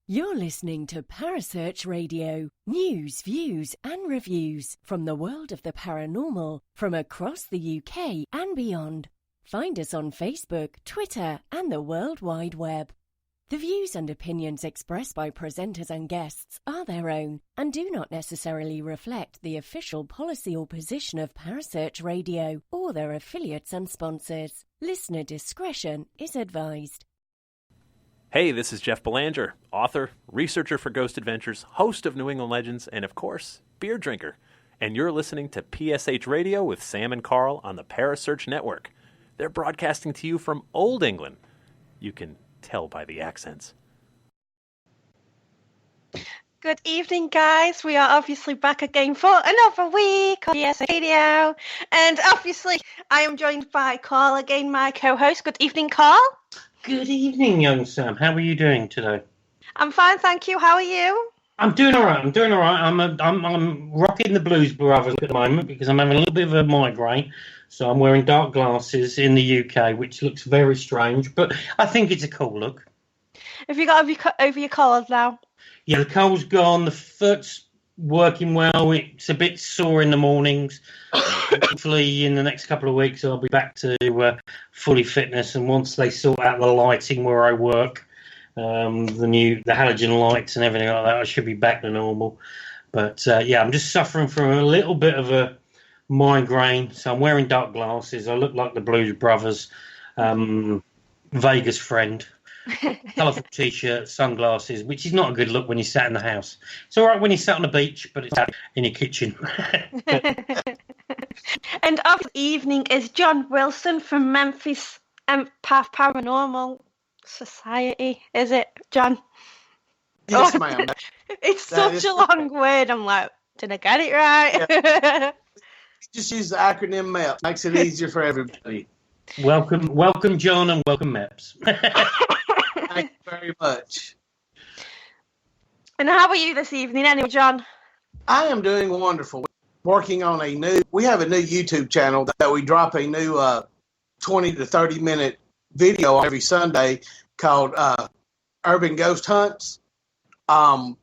You're listening to Parasearch Radio, news, views and reviews from the world of the paranormal from across the UK and beyond. Find us on Facebook, Twitter and the World Wide Web. The views and opinions expressed by presenters and guests are their own and do not necessarily reflect the official policy or position of Parasearch Radio or their affiliates and sponsors. Listener discretion is advised. Hey, this is Jeff Belanger, author, researcher for Ghost Adventures, host of New England Legends, and of course, beer drinker. And you're listening to PSH Radio with Sam and Carl on the Parasearch Network. They're broadcasting to you from Old England. You can tell by the accents. Good evening, guys. We are obviously back again for another week on PSH Radio. And obviously, I am joined by Carl again, my co-host. Good evening, Carl. Good evening, young Sam. How are you doing today? I'm fine, thank you. How are you? I'm doing all right. I'm rocking the Blues Brothers at the moment because I'm having a little bit of a migraine. So I'm wearing dark glasses in the UK, which looks very strange, but I think it's a cool look. Have you got over your cold now? Yeah, the cold's gone. The foot's working well. It's a bit sore in the mornings. Hopefully in the next couple of weeks I'll be back to fully fitness, and once they sort out the lighting where I work, the halogen lights and everything like that, I should be back to normal. But yeah, I'm just suffering from a little bit of a migraine, so I'm wearing dark glasses. I look like the Blues Brothers, Vegas friend. Colourful t-shirt, sunglasses, which is not a good look when you sat in the house. It's all right when you sat on the beach, but it's out in your kitchen. And of the evening is John Wilson from Memphis Empath Paranormal Society. Is it, John? Yes, ma'am. It's such a long word. I'm like, did I get it right? Yeah. Just use the acronym MEPS. Makes it easier for everybody. Welcome, John, and welcome, MEPS. Thank you very much. And how are you this evening anyway, John? I am doing wonderful. Working on we have a new YouTube channel that we drop a new 20 to 30 minute video every Sunday called Urban Ghost Hunts.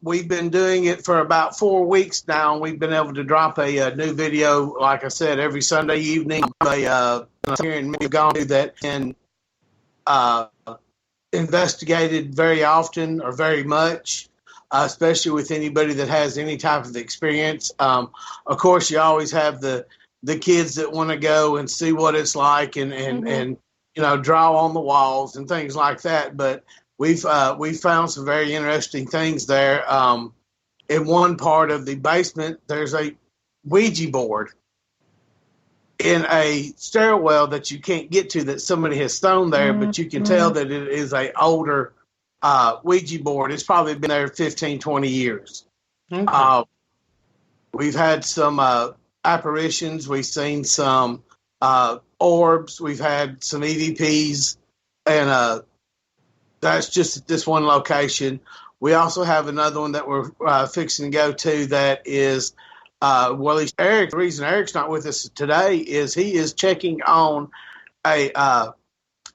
We've been doing it for about 4 weeks now, and we've been able to drop a new video, like I said, every Sunday evening. Here and we've gone through that and investigated very often or very much, especially with anybody that has any type of experience. Of course, you always have the kids that want to go and see what it's like and draw on the walls and things like that. But we've found some very interesting things there. In one part of the basement, there's a Ouija board in a stairwell that you can't get to that somebody has thrown there, but you can tell that it is a older Ouija board. It's probably been there 15, 20 years. Okay. We've had some apparitions. We've seen some orbs. We've had some EVPs, and that's just at this one location. We also have another one that we're fixing to go to that is Eric. The reason Eric's not with us today is he is checking on a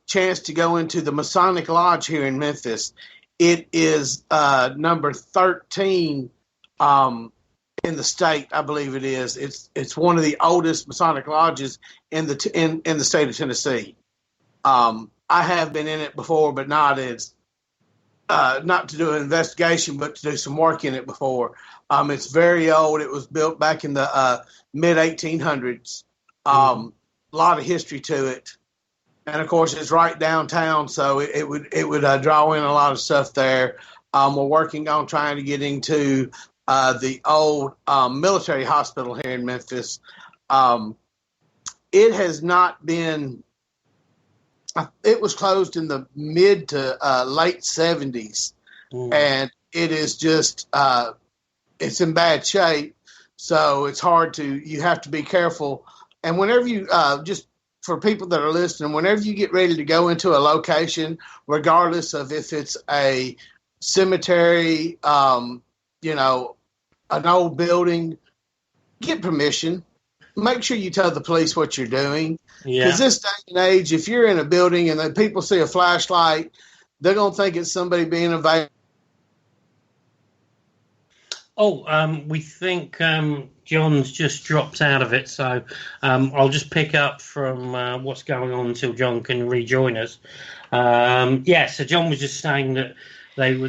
chance to go into the Masonic Lodge here in Memphis. It is number 13 in the state, I believe it is. It's one of the oldest Masonic lodges in the state of Tennessee. I have been in it before, but not to do an investigation, but to do some work in it before. It's very old. It was built back in the mid-1800s. A lot of history to it. And, of course, it's right downtown, so it would draw in a lot of stuff there. We're working on trying to get into the old military hospital here in Memphis. It has not been – it was closed in the mid to late 70s, and it is just it's in bad shape, so it's hard to – you have to be careful. And whenever you just for people that are listening, whenever you get ready to go into a location, regardless of if it's a cemetery, an old building, get permission. Make sure you tell the police what you're doing. Because this day and age, if you're in a building and then people see a flashlight, they're going to think it's somebody being invasive We think John's just dropped out of it, so I'll just pick up from what's going on until John can rejoin us. So John was just saying that they've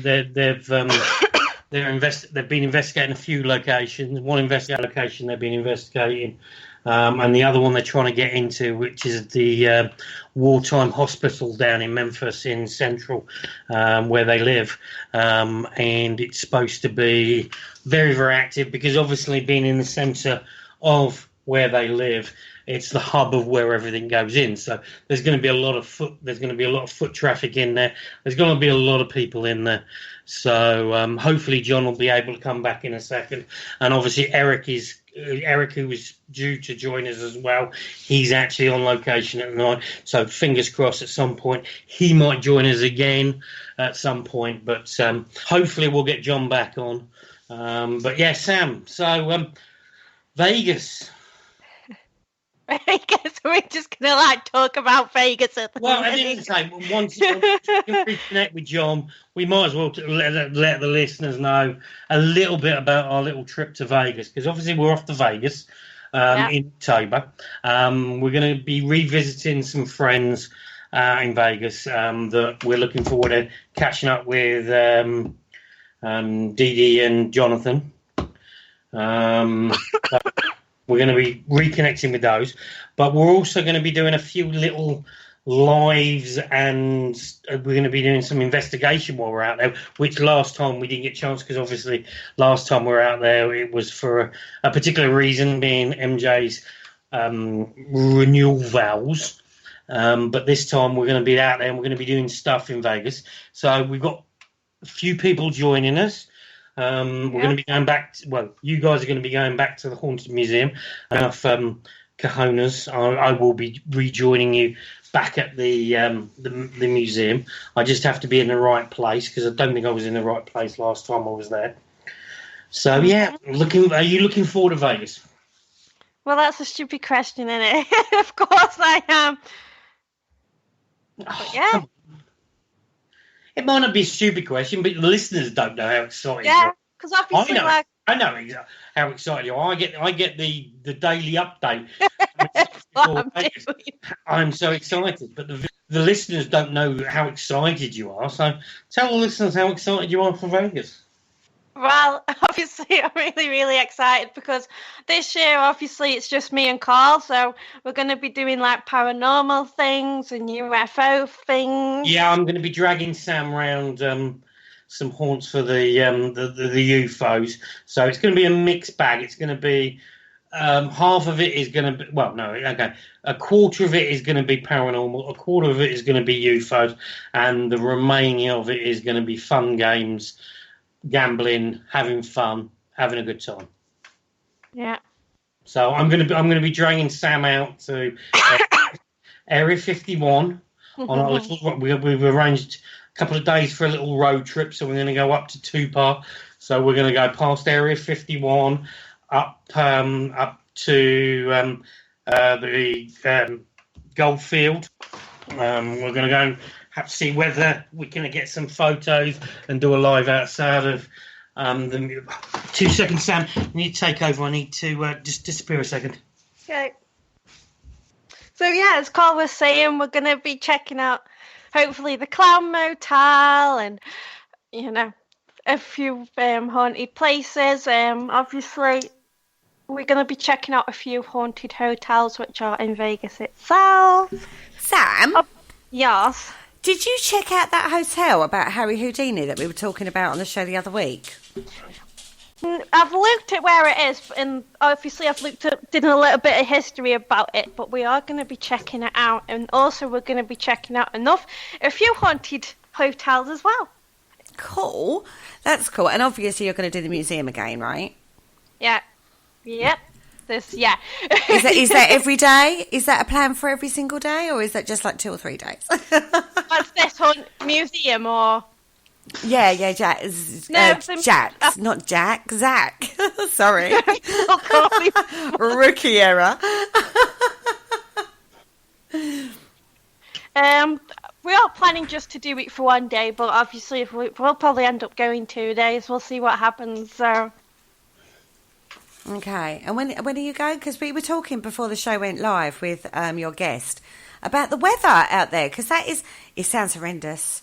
been investigating a few locations. One location they've been investigating, and the other one they're trying to get into, which is the wartime hospital down in Memphis in Central, where they live. And it's supposed to be very, very active because obviously being in the centre of where they live, it's the hub of where everything goes in. So there's going to be a lot of foot traffic in there. There's going to be a lot of people in there. So hopefully John will be able to come back in a second. And obviously Eric, who was due to join us as well, he's actually on location at the night. So fingers crossed at some point he might join us again at some point. But hopefully we'll get John back on. But yeah, Sam, so Vegas. Vegas, we're just going to talk about Vegas at the Well, at the end of the day, once you can reconnect with John, we might as well let the listeners know a little bit about our little trip to Vegas, because obviously we're off to Vegas in October. We're going to be revisiting some friends in Vegas that we're looking forward to catching up with Dee Dee and Jonathan. We're going to be reconnecting with those, but we're also going to be doing a few little lives, and we're going to be doing some investigation while we're out there, which last time we didn't get a chance because obviously last time we were out there it was for a particular reason, being MJ's renewal vows. But this time we're going to be out there and we're going to be doing stuff in Vegas. So we've got a few people joining us. We're going to be going back. You guys are going to be going back to the Haunted Museum. Enough cojones. I will be rejoining you back at the museum. I just have to be in the right place because I don't think I was in the right place last time I was there. So yeah, are you looking forward to Vegas? Well, that's a stupid question, isn't it? Of course I am. But yeah. It might not be a stupid question, but the listeners don't know how excited you are. Yeah, because obviously, I know exactly how excited you are. I get the daily update. I'm so excited, but the listeners don't know how excited you are. So tell the listeners how excited you are for Vegas. Well, obviously, I'm really, really excited because this year, obviously, it's just me and Carl. So we're going to be doing like paranormal things and UFO things. Yeah, I'm going to be dragging Sam around some haunts for the UFOs. So it's going to be a mixed bag. It's going to be half of it is going to be, a quarter of it is going to be paranormal, a quarter of it is going to be UFOs, and the remaining of it is going to be fun games. Gambling, having fun, having a good time. Yeah. So I'm gonna be dragging Sam out to Area 51 on our little. We've arranged a couple of days for a little road trip, so we're going to go up to Tupar. So we're going to go past Area 51, up to the Goldfield. We're going to go. Have to see whether we can get some photos and do a live outside of the 2 seconds, Sam. You need to take over. I need to just disappear a second. Okay. So, yeah, as Carl was saying, we're going to be checking out, hopefully, the Clown Motel and, a few haunted places. Obviously, we're going to be checking out a few haunted hotels, which are in Vegas itself. Sam? Yes? Did you check out that hotel about Harry Houdini that we were talking about on the show the other week? I've looked at where it is, and obviously I've did a little bit of history about it, but we are going to be checking it out, and also we're going to be checking out a few haunted hotels as well. Cool. That's cool. And obviously you're going to do the museum again, right? Yeah. Yep. Yeah. Is that every day? Is that a plan for every single day, or is that just like 2 or 3 days? What's this museum or? Yeah, Jack's, not Jack, Zach. Sorry, rookie error. We are planning just to do it for 1 day, but obviously we'll probably end up going 2 days. We'll see what happens. So. Okay. And when are you going? Because we were talking before the show went live with your guest about the weather out there, because it sounds horrendous.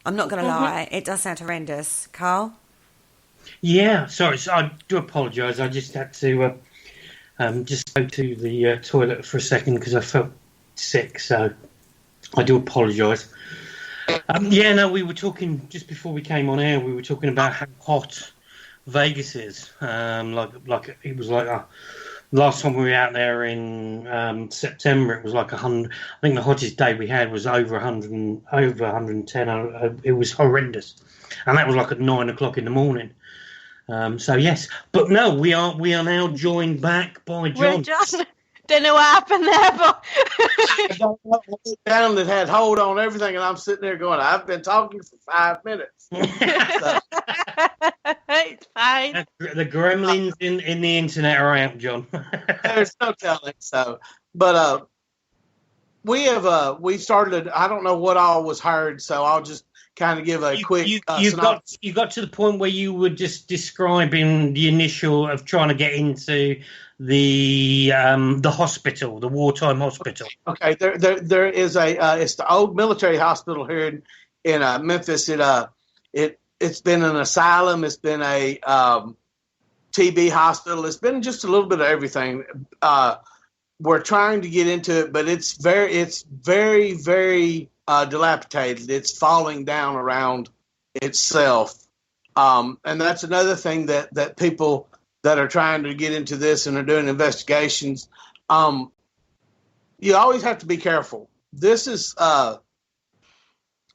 I'm not going to lie. It does sound horrendous. Carl? Yeah, sorry. So I do apologise. I just had to just go to the toilet for a second because I felt sick. So I do apologise. We were talking just before we came on air. We were talking about how hot Vegas is. Like it was like last time we were out there in September, it was like 100. I think the hottest day we had was over 100 and over 110. It was horrendous, and that was like at 9 o'clock in the morning. So yes, but no, we are now joined back by John. Don't know what happened there, but down that had hold on everything, and I'm sitting there going, I've been talking for 5 minutes. It's fine. The gremlins in the internet are out, John. There's no telling. So, but we started. I don't know what all was heard, so I'll just kind of give a quick. You got to the point where you were just describing the initial of trying to get into the hospital, the wartime hospital. Okay, there is it's the old military hospital here in Memphis. It's been an asylum. It's been a TB hospital. It's been just a little bit of everything. We're trying to get into it, but it's very, very dilapidated. It's falling down around itself, and that's another thing that people that are trying to get into this and are doing investigations. You always have to be careful. This is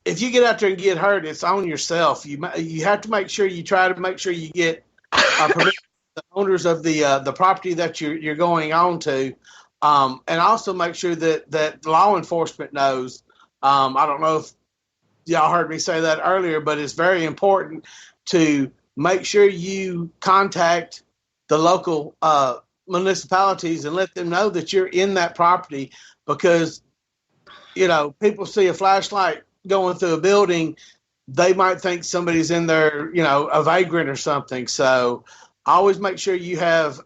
if you get out there and get hurt, it's on yourself. You have to make sure you get permission from the owners of the property that you're going on to, and also make sure that law enforcement knows. I don't know if y'all heard me say that earlier, but it's very important to make sure you contact the local municipalities and let them know that you're in that property, because people see a flashlight going through a building, they might think somebody's in there, a vagrant or something. So always make sure you have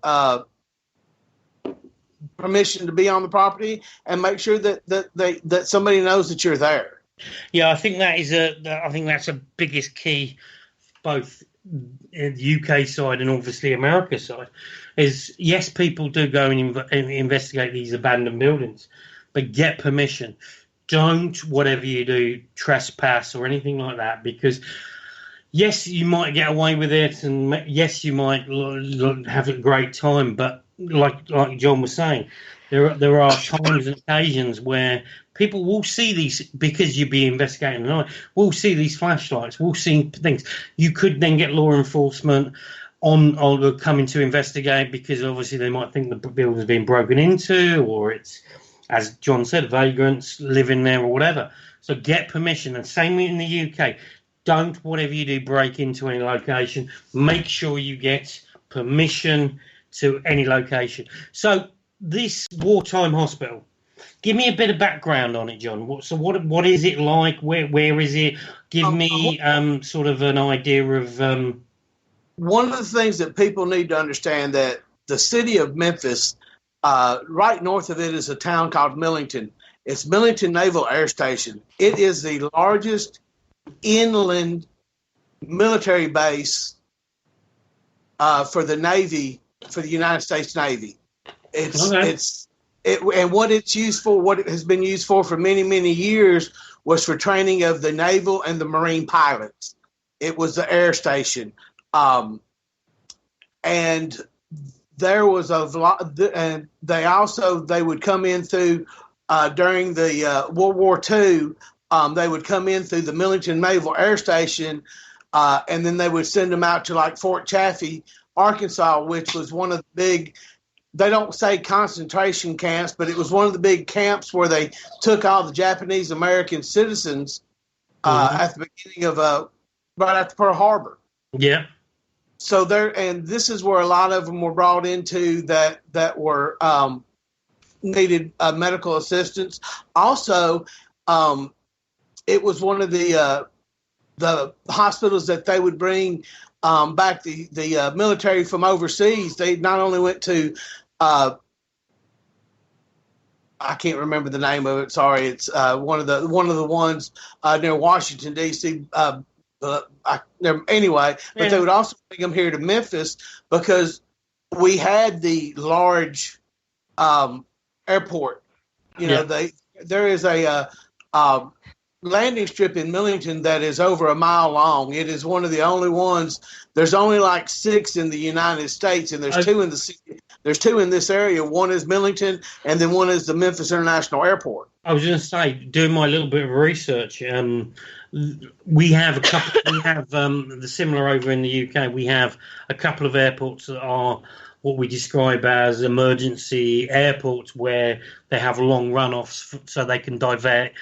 permission to be on the property, and make sure that somebody knows that you're there. Yeah, I think that's a biggest key, both in the UK side and obviously America side, is yes, people do go and investigate these abandoned buildings, but get permission. Don't, whatever you do, trespass or anything like that, because yes, you might get away with it, and yes, you might have a great time, but like John was saying, there are times and occasions where people will see these, because you'll be investigating the night, we'll see these flashlights, we'll see things. You could then get law enforcement on coming to investigate, because obviously they might think the building's been broken into, or it's, as John said, vagrants living there or whatever. So get permission. And same in the UK. Don't, whatever you do, break into any location. Make sure you get permission to any location. So this wartime hospital, give me a bit of background on it, John. What is it like? Where is it? Give me sort of an idea of... One of the things that people need to understand, that the city of Memphis, right north of it is a town called Millington. It's Millington Naval Air Station. It is the largest inland military base for the Navy, for the United States Navy. And what it's used for, what it has been used for many, many years, was for training of the naval and the marine pilots. It was the air station. And there was a lot, and they would come in through during the World War II. They would come in through the Millington Naval Air Station, and then they would send them out to like Fort Chaffee, Arkansas, which was one of the big, they don't say concentration camps, but it was one of the big camps where they took all the Japanese American citizens at the beginning of right after Pearl Harbor. Yeah. So and this is where a lot of them were brought into that were needed medical assistance. Also, it was one of the hospitals that they would bring back the military from overseas, they not only went to I can't remember the name of it. Sorry, it's one of the ones near Washington D.C. Anyway, but they would also bring them here to Memphis because we had the large airport. There is a landing strip in Millington that is over a mile long. It is one of the only ones. There's only like 6 in the United States, and there's 2 in the city. There's 2 in this area. One is Millington, and then one is the Memphis International Airport. I was going to say, doing my little bit of research, we have a couple. We have the similar over in the UK. We have a couple of airports that are what we describe as emergency airports, where they have long runoffs, so they can divert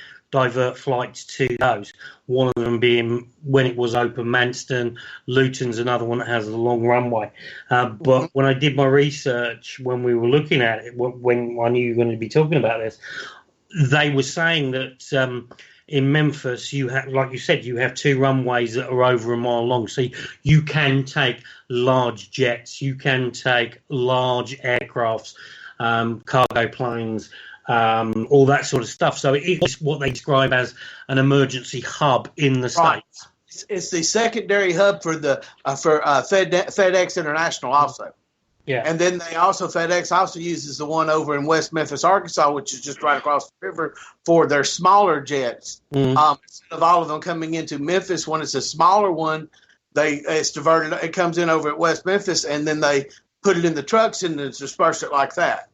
flights to those. One of them being, when it was open, Manston. Luton's another one that has a long runway. But when I did my research, when we were looking at it, when I knew you were going to be talking about this, they were saying that in Memphis, you have, like you said, you have 2 runways that are over a mile long. So you can take large jets, you can take large aircrafts, cargo planes, all that sort of stuff. So it's what they describe as an emergency hub in the States. It's the secondary hub for FedEx International also. Yeah. And then FedEx also uses the one over in West Memphis, Arkansas, which is just right across the river, for their smaller jets. Instead of all of them coming into Memphis, when it's a smaller one, it's diverted. It comes in over at West Memphis, and then they put it in the trucks and disperse it like that.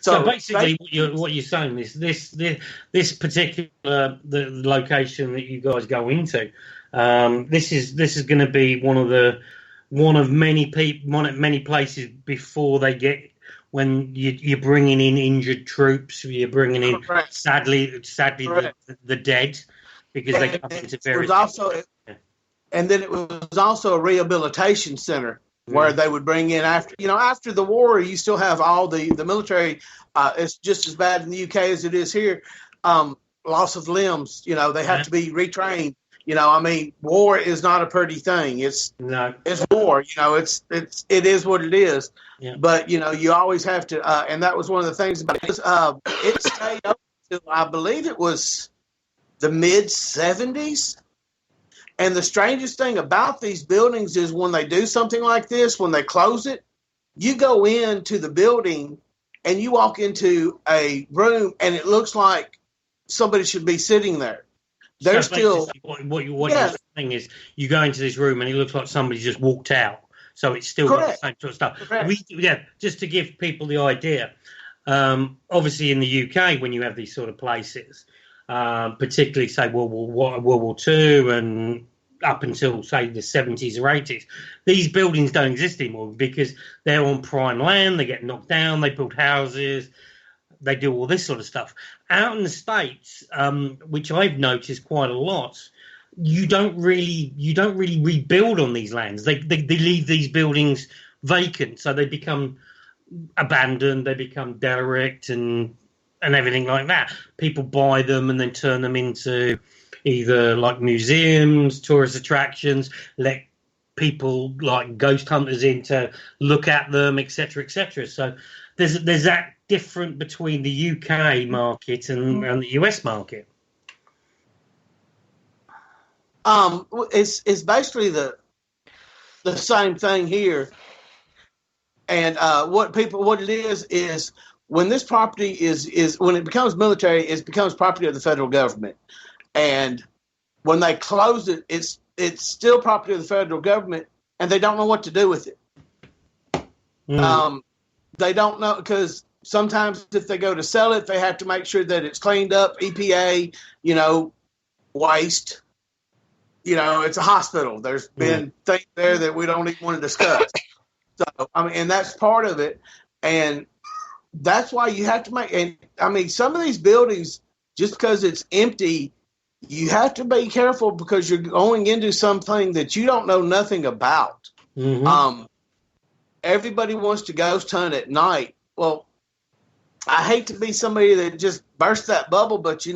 So basically, what you're saying is this particular the location that you guys go into, this is going to be one of many places before they get, when you're bringing in injured troops, you're bringing in sadly the dead, because they come into various. And then it was also a rehabilitation center where they would bring in after the war. You still have all the military. It's just as bad in the UK as it is here. Loss of limbs. They have to be retrained. War is not a pretty thing. It's war. It is what it is. Yeah. But you always have to. And that was one of the things about it. It stayed up until I believe it was the mid 70s. And the strangest thing about these buildings is when they do something like this, when they close it, you go into the building and you walk into a room and it looks like somebody should be sitting there. They're still. What you're saying is you go into this room and it looks like somebody just walked out. So it's still got the same sort of stuff. Correct. Just to give people the idea. Obviously, in the UK, when you have these sort of places, particularly say World War II and up until say the 70s or 80s, these buildings don't exist anymore because they're on prime land. They get knocked down. They build houses. They do all this sort of stuff. Out in the States, which I've noticed quite a lot, you don't really rebuild on these lands. They leave these buildings vacant, so they become abandoned. They become derelict and everything like that. People buy them and then turn them into either like museums, tourist attractions, let people like ghost hunters in to look at them, etc., etc. So there's that difference between the UK market and the US market. It's basically the same thing here. And what it is when this property is when it becomes military, it becomes property of the federal government. And when they close it, it's still property of the federal government, and they don't know what to do with it. They don't know, because sometimes if they go to sell it, they have to make sure that it's cleaned up, EPA, waste. It's a hospital. There's been things there that we don't even want to discuss. So, and that's part of it. And that's why you have to make, and some of these buildings, just because it's empty, you have to be careful because you're going into something that you don't know nothing about. Everybody wants to ghost hunt at night. Well, I hate to be somebody that just bursts that bubble, but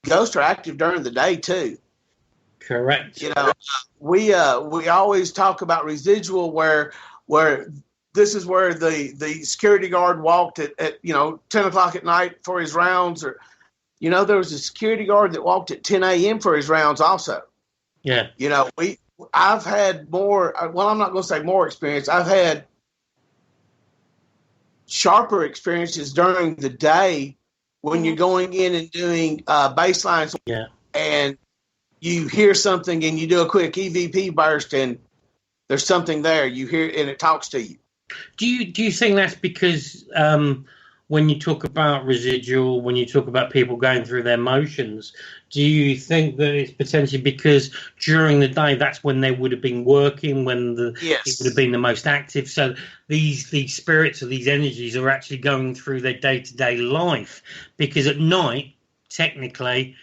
ghosts are active during the day too. Correct. You know, we always talk about residual, where this is where the security guard walked at 10 o'clock at night for his rounds, or there was a security guard that walked at 10 a.m. for his rounds also. Yeah. I've had more. Well, I'm not going to say more experience. I've had sharper experiences during the day when you're going in and doing baselines. Yeah. And you hear something and you do a quick EVP burst and there's something there. You hear it and it talks to you. Do you think that's because when you talk about residual, when you talk about people going through their motions, do you think that it's potentially because during the day that's when they would have been working, when it would have been the most active? So these spirits or these energies are actually going through their day-to-day life, because at night, technically,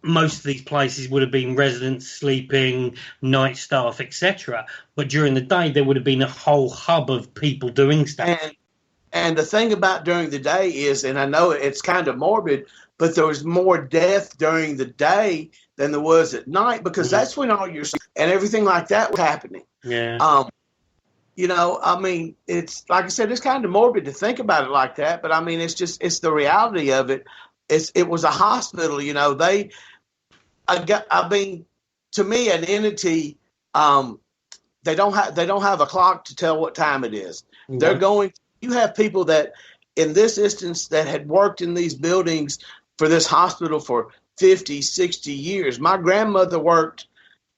most of these places would have been residents sleeping, night staff, etc. But during the day, there would have been a whole hub of people doing stuff. And the thing about during the day is, and I know it's kind of morbid, but there was more death during the day than there was at night, because that's when all your and everything like that was happening. Yeah. I mean, it's like I said, it's kind of morbid to think about it like that, but I mean, it's the reality of it. It was a hospital, to me, an entity, they don't have a clock to tell what time it is. Mm-hmm. They're going. You have people that, in this instance, that had worked in these buildings for this hospital for 50, 60 years. My grandmother worked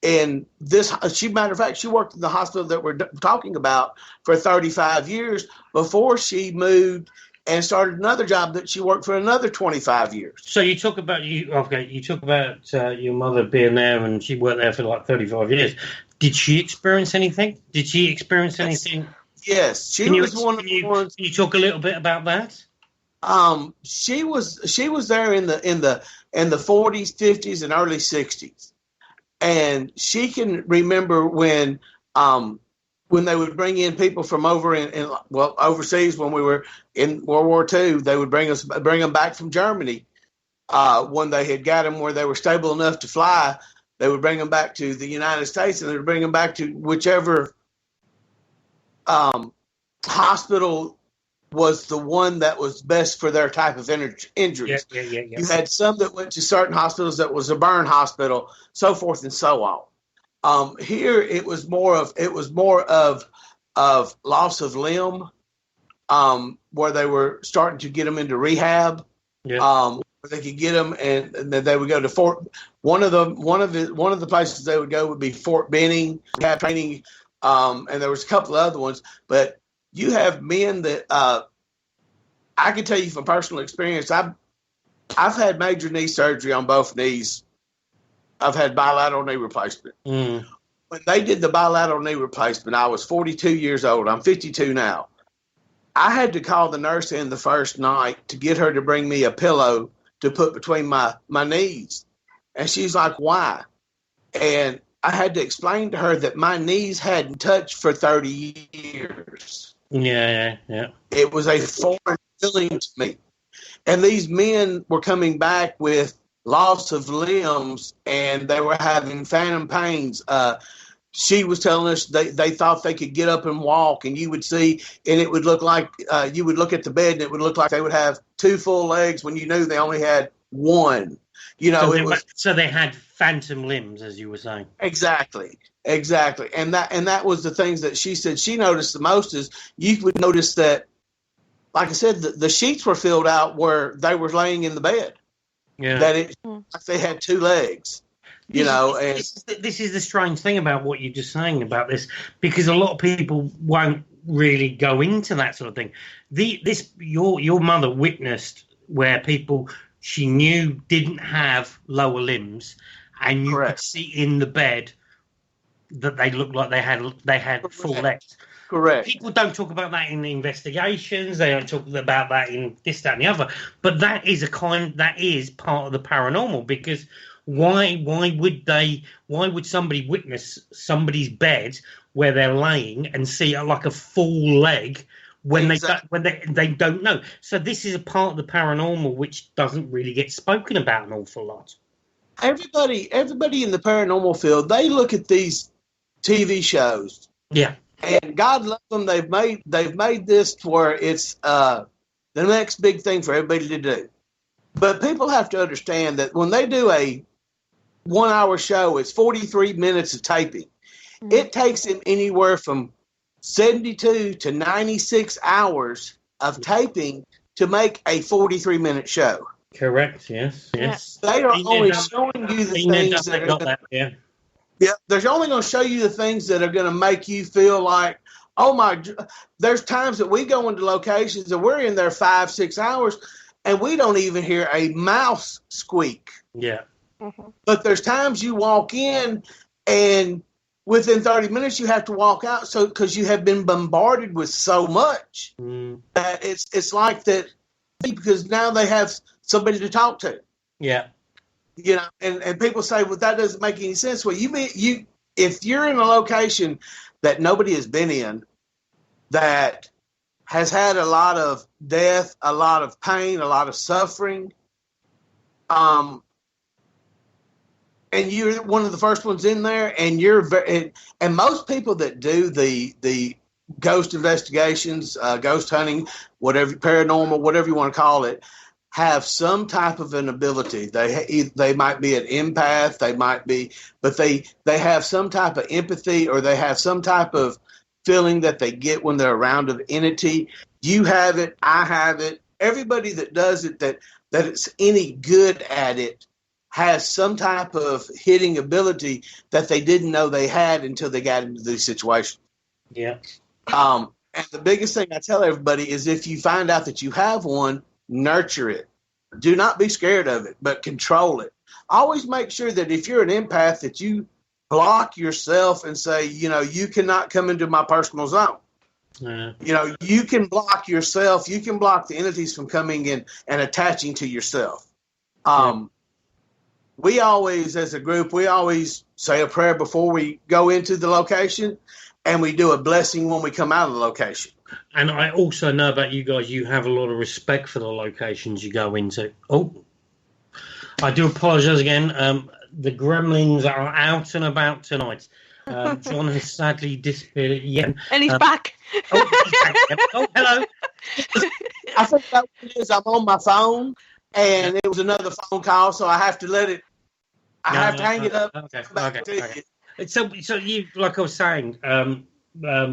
in this. Matter of fact, she worked in the hospital that we're talking about for 35 years before she moved and started another job that she worked for another 25 years. So you talk about your mother being there, and she worked there for like 35 years. Did she experience anything? Yes, she was one of the ones. Can you talk a little bit about that? She was there in the 40s, 50s, and early 60s, and she can remember when they would bring in people from over overseas. When we were in World War II, they would bring them back from Germany. When they had got them where they were stable enough to fly, they would bring them back to the United States, and they would bring them back to whichever hospital was the one that was best for their type of injuries. Yeah. You had some that went to certain hospitals that was a burn hospital, so forth and so on. Here it was more of loss of limb, where they were starting to get them into rehab. Yeah. Where they could get them, and then they would go to Fort. One of the places they would go would be Fort Benning, have training. And there was a couple of other ones, but you have men that I can tell you from personal experience. I've had major knee surgery on both knees. I've had bilateral knee replacement. Mm. When they did the bilateral knee replacement, I was 42 years old. I'm 52 now. I had to call the nurse in the first night to get her to bring me a pillow to put between my knees, and she's like, "Why?" And I had to explain to her that my knees hadn't touched for 30 years. Yeah. It was a foreign feeling to me. And these men were coming back with loss of limbs, and they were having phantom pains. She was telling us they thought they could get up and walk, and you would see, and it would look like you would look at the bed, and it would look like they would have two full legs when you knew they only had one. So they had phantom limbs, as you were saying. Exactly. And that was the things that she said she noticed the most. Is you would notice that, like I said, the sheets were filled out where they were laying in the bed. Yeah. That like they had two legs. This is the strange thing about what you're just saying about this, because a lot of people won't really go into that sort of thing. Your mother witnessed where people she knew didn't have lower limbs, and you could see in the bed that they looked like they had full legs. Correct. People don't talk about that in the investigations. They don't talk about that in this, that, and the other. But that is part of the paranormal, because why would somebody witness somebody's bed where they're laying and see like a full leg when they don't know? So this is a part of the paranormal which doesn't really get spoken about an awful lot. everybody in the paranormal field, they look at these TV shows. Yeah. And God love them, they've made this to where it's the next big thing for everybody to do. But people have to understand that when they do a 1 hour show, it's 43 minutes of taping. Mm-hmm. It takes them anywhere from 72 to 96 hours of taping to make a 43-minute show. Correct. Yes. They are only showing you the things that are going to. Yeah, they're only going to show you the things that are going to make you feel like, oh my. There's times that we go into locations and we're in there 5-6 hours, and we don't even hear a mouse squeak. Yeah. Mm-hmm. But there's times you walk in and within 30 minutes you have to walk out, so because you have been bombarded with so much that it's like that, because now they have somebody to talk to. Yeah. You know, and people say, well, that doesn't make any sense. Well, if you're in a location that nobody has been in, that has had a lot of death, a lot of pain, a lot of suffering, and you're one of the first ones in there, and and most people that do the ghost investigations, ghost hunting, whatever, paranormal, whatever you want to call it, have some type of an ability. They might be an empath, but they have some type of empathy, or they have some type of feeling that they get when they're around an entity. You have it, I have it. Everybody that does it, that it's any good at it, has some type of hitting ability that they didn't know they had until they got into these situations. Yeah. And the biggest thing I tell everybody is, if you find out that you have one, nurture it. Do not be scared of it, but control it. Always make sure that if you're an empath, that you block yourself and say, you cannot come into my personal zone. You can block yourself. You can block the entities from coming in and attaching to yourself. We always, as a group, say a prayer before we go into the location, and we do a blessing when we come out of the location. And I also know about you guys, you have a lot of respect for the locations you go into. Oh, I do apologise again. The gremlins are out and about tonight. John has sadly disappeared again. And he's back. He's back. Yep. Oh, hello. I think that what it is. I'm on my phone, and it was another phone call, so I have to let it. I have to hang it up. Okay. So you, like I was saying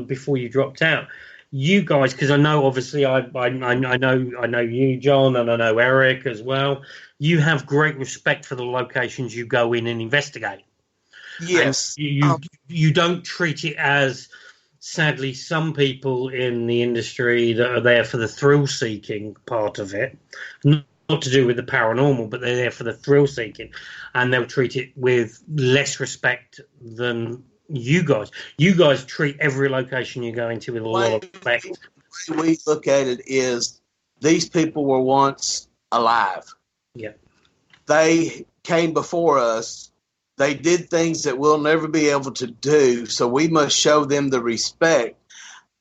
before you dropped out, you guys, because I know obviously I know you, John, and I know Eric as well. You have great respect for the locations you go in and investigate. Yes, you don't treat it as, sadly, some people in the industry that are there for the thrill-seeking part of it, not to do with the paranormal, but they're there for the thrill-seeking, and they'll treat it with less respect than you guys. You guys treat every location you go into with a lot of respect. The way we look at it is, these people were once alive. Yeah. They came before us. They did things that we'll never be able to do, so we must show them the respect.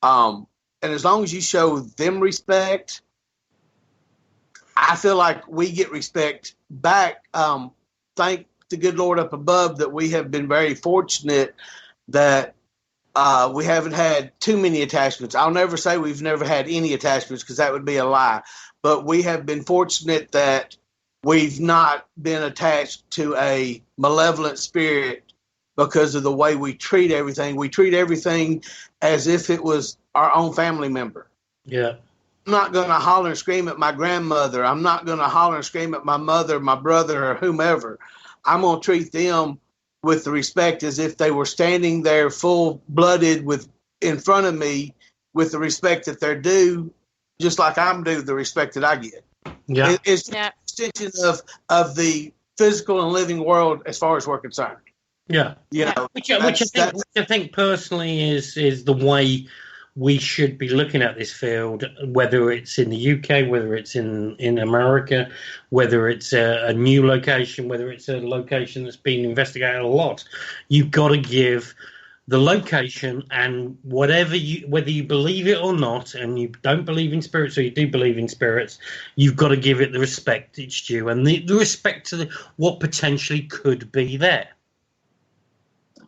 And as long as you show them respect, I feel like we get respect back. Thank the good Lord up above that we have been very fortunate that we haven't had too many attachments. I'll never say we've never had any attachments, because that would be a lie. But we have been fortunate that we've not been attached to a malevolent spirit because of the way we treat everything. We treat everything as if it was our own family member. Yeah. I'm not going to holler and scream at my grandmother. I'm not going to holler and scream at my mother, my brother, or whomever. I'm going to treat them with the respect as if they were standing there full-blooded in front of me, with the respect that they're due, just like I'm due the respect that I get. Yeah. It's an extension of the physical and living world as far as we're concerned. Yeah. Which I think personally is the way we should be looking at this field, whether it's in the UK, whether it's in America, whether it's a new location, whether it's a location that's been investigated a lot. You've got to give the location, and whether you believe it or not, and you don't believe in spirits or you do believe in spirits, you've got to give it the respect it's due, and the respect to what potentially could be there.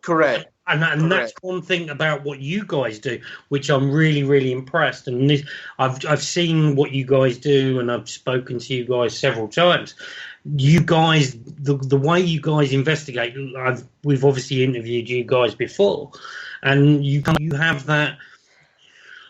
Correct. And that's one thing about what you guys do, which I'm really, really impressed. And I've seen what you guys do, and I've spoken to you guys several times. You guys, the way you guys investigate, we've obviously interviewed you guys before, and you have that,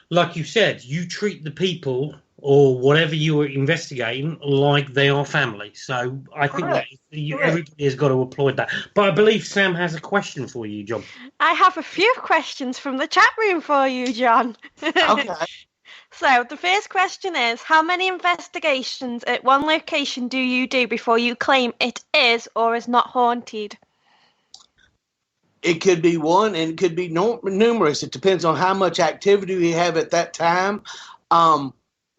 like you said, you treat the people or whatever you are investigating like they are family. So I think that everybody has got to applaud that. But I believe Sam has a question for you, John. I have a few questions from the chat room for you, John. Okay. So the first question is, how many investigations at one location do you do before you claim it is or is not haunted? It could be one, and it could be numerous. It depends on how much activity we have at that time.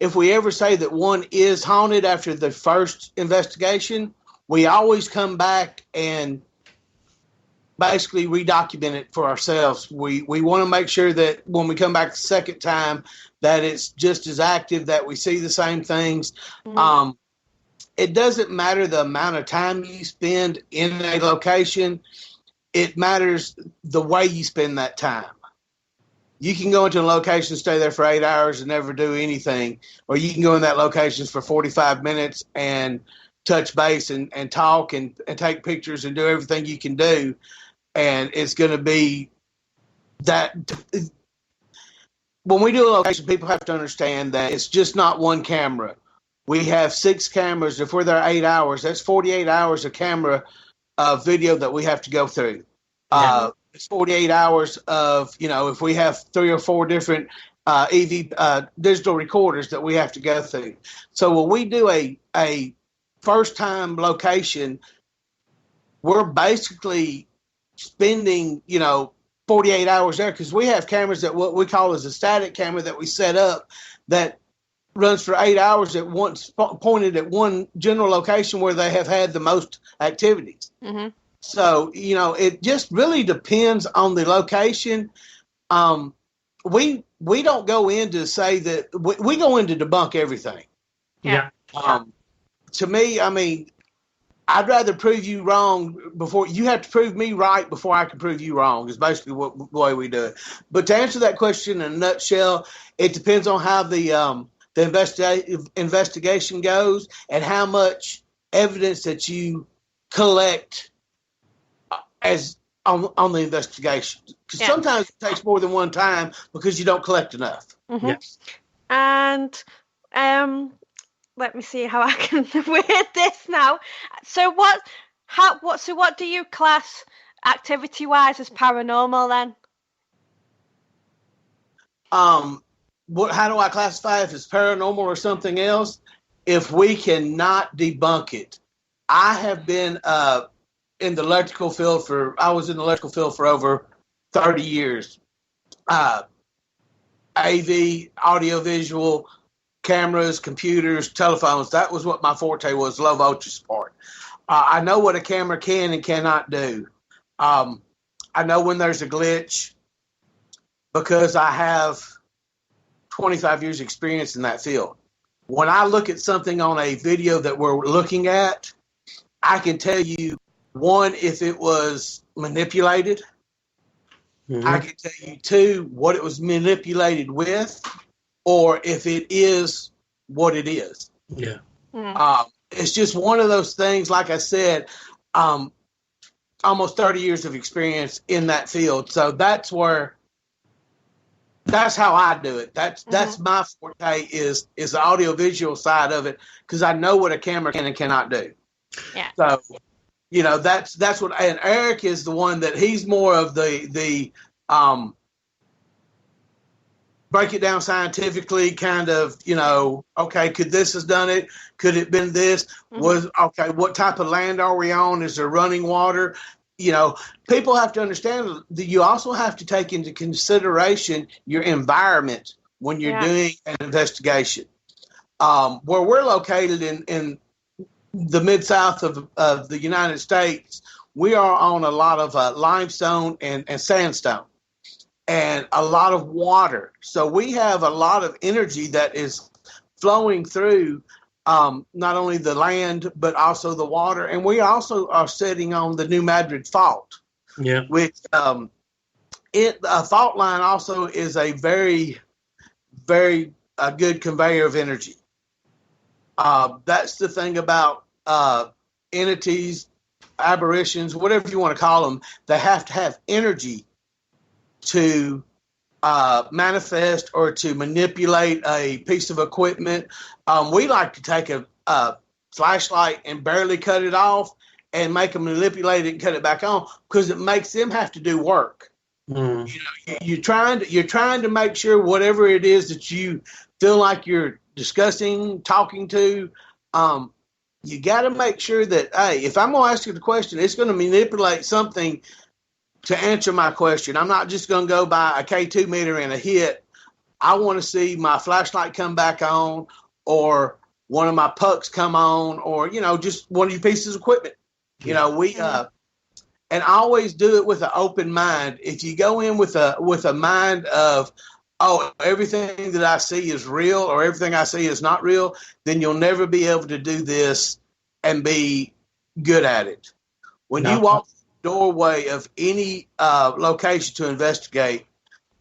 If we ever say that one is haunted after the first investigation, we always come back and basically redocument it for ourselves. We want to make sure that when we come back the second time, that it's just as active, that we see the same things. Mm-hmm. It doesn't matter the amount of time you spend in a location. It matters the way you spend that time. You can go into a location, stay there for 8 hours and never do anything, or you can go in that location for 45 minutes and touch base and talk and take pictures and do everything you can do. And it's going to be that. When we do a location, people have to understand that it's just not one camera. We have 6 cameras. If we're there 8 hours, that's 48 hours of camera video that we have to go through. Yeah. It's 48 hours of, if we have 3 or 4 different digital recorders that we have to go through. So when we do a first-time location, we're basically spending, 48 hours there, because we have cameras that what we call as a static camera that we set up that runs for 8 hours at once, pointed at one general location where they have had the most activities. Mm-hmm. So, it just really depends on the location. We don't go in to say that we go in to debunk everything. Yeah. To me, I'd rather prove you wrong before you have to prove me right before I can prove you wrong, is basically the way we do it. But to answer that question in a nutshell, it depends on how the investigation goes and how much evidence that you collect as on the investigation. Because sometimes it takes more than one time because you don't collect enough. Mm-hmm. Yes. And let me see how I can word this now. So what do you class activity-wise as paranormal then? How do I classify if it's paranormal or something else? If we cannot debunk it. I have been in the electrical field I was in the electrical field for over 30 years. AV, audio-visual, cameras, computers, telephones. That was what my forte was, low voltage part. I know what a camera can and cannot do. I know when there's a glitch because I have 25 years experience in that field. When I look at something on a video that we're looking at, I can tell you, one, if it was manipulated. Mm-hmm. I can tell you, 2, what it was manipulated with, or if it is what it is. Yeah. Mm-hmm. It's just one of those things, like I said, almost 30 years of experience in that field. So that's how I do it. That's my forte is the audio-visual side of it, because I know what a camera can and cannot do. Yeah. So, that's what, and Eric is the one that he's more of the break it down scientifically, kind of, okay, could this have done it? Could it have been this? Mm-hmm. What type of land are we on? Is there running water? People have to understand that you also have to take into consideration your environment when you're doing an investigation. Where we're located in the Mid-South of the United States, we are on a lot of limestone and sandstone. and a lot of water. So we have a lot of energy that is flowing through not only the land, but also the water. And we also are sitting on the New Madrid Fault, which a fault line also is a very, very good conveyor of energy. That's the thing about entities, aberrations, whatever you want to call them. They have to have energy to manifest or to manipulate a piece of equipment. We like to take a flashlight and barely cut it off and make them manipulate it and cut it back on, because it makes them have to do work. Mm. You're trying to make sure whatever it is that you feel like you're discussing, talking to, you got to make sure that, hey, if I'm going to ask you the question, it's going to manipulate something to answer my question. I'm not just going to go by a K2 meter and a hit. I want to see my flashlight come back on, or one of my pucks come on, or, just one of your pieces of equipment. And I always do it with an open mind. If you go in with a mind of, oh, everything that I see is real or everything I see is not real, then you'll never be able to do this and be good at it. When you walk the doorway of any location to investigate,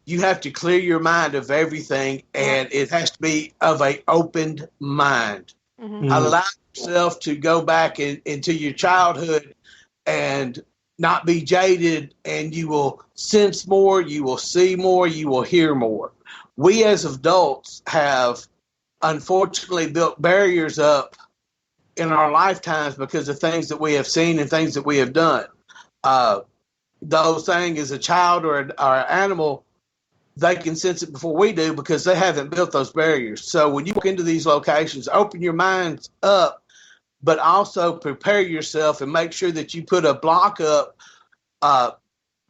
you have to clear your mind of everything, and it has to be of an opened mind. Mm-hmm. Allow yourself to go back into your childhood and not be jaded, and you will sense more, you will see more, you will hear more. We as adults have unfortunately built barriers up in our lifetimes because of things that we have seen and things that we have done. Those things, as a child or an animal, they can sense it before we do because they haven't built those barriers. So when you walk into these locations, open your minds up, but also prepare yourself and make sure that you put a block up.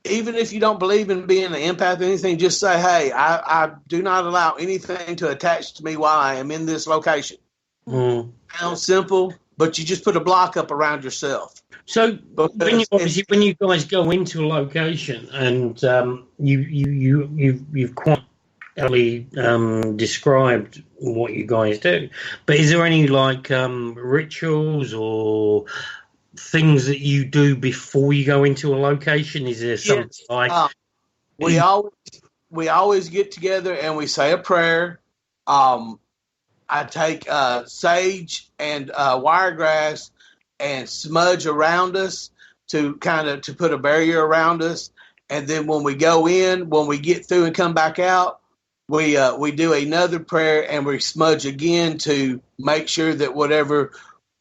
Even if you don't believe in being an empath or anything, just say, hey, I do not allow anything to attach to me while I am in this location. Mm. Sounds simple, but you just put a block up around yourself. So when you guys go into a location and you've quite early described what you guys do, but is there any rituals or things that you do before you go into a location? Is there something we always get together and we say a prayer. I take sage and wiregrass and smudge around us to put a barrier around us. And then when we go in, when we get through and come back out, we do another prayer and we smudge again to make sure that whatever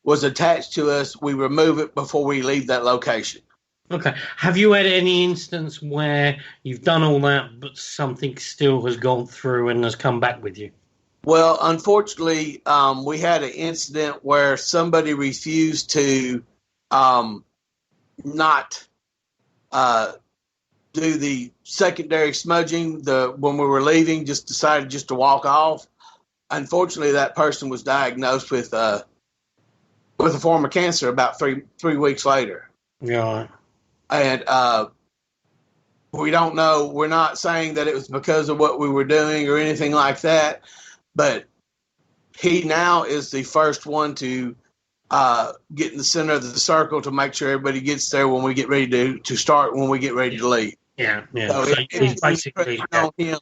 was attached to us, we remove it before we leave that location. Okay. Have you had any instance where you've done all that, but something still has gone through and has come back with you? Well, unfortunately, we had an incident where somebody refused to not do the secondary smudging when we were leaving, just decided just to walk off. Unfortunately, that person was diagnosed with a form of cancer about three weeks later. Yeah. And we don't know. We're not saying that it was because of what we were doing or anything like that. But he now is the first one to get in the center of the circle to make sure everybody gets there when we get ready to start, when we get ready to leave. Yeah. So it's basically on him.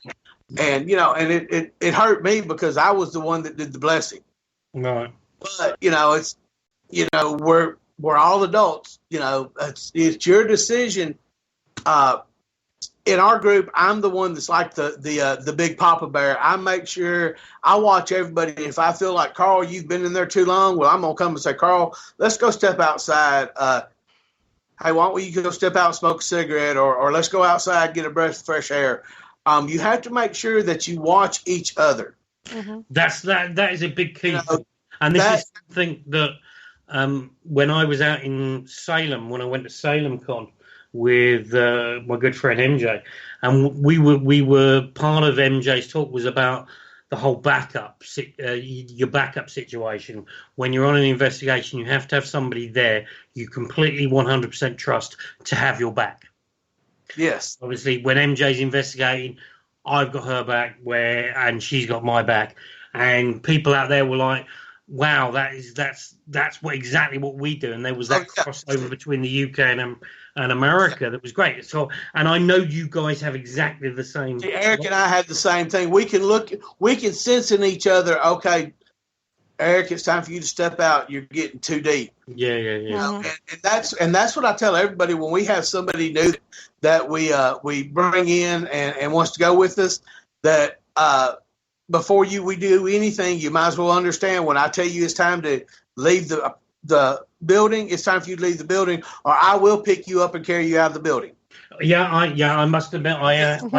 And, and it hurt me because I was the one that did the blessing. Right. But, it's, we're all adults. It's your decision. In our group, I'm the one that's like the big Papa Bear. I make sure I watch everybody. If I feel like, Carl, you've been in there too long, well, I'm going to come and say, Carl, let's go step outside. Hey, why don't we go step out and smoke a cigarette, or let's go outside and get a breath of fresh air. You have to make sure that you watch each other. Mm-hmm. That is a big key. And this is something that when I was out in Salem, when I went to Salem Con, with my good friend MJ, and we were part of MJ's talk was about the whole your backup situation. When you're on an investigation, you have to have somebody there you completely 100% trust to have your back. Yes. Obviously, when MJ's investigating, I've got her back, and she's got my back. And people out there were like, "Wow, that's exactly what we do." And there was that crossover between the UK and America that was great. So, and I know you guys have exactly the same. See, Eric and I have the same thing. We can sense in each other. Okay, Eric, it's time for you to step out. You're getting too deep. Yeah. You know, and that's what I tell everybody when we have somebody new that we bring in and wants to go with us. That before we do anything, you might as well understand when I tell you it's time to leave the building. It's time for you to leave the building, or I will pick you up and carry you out of the building. Yeah, I must admit, I have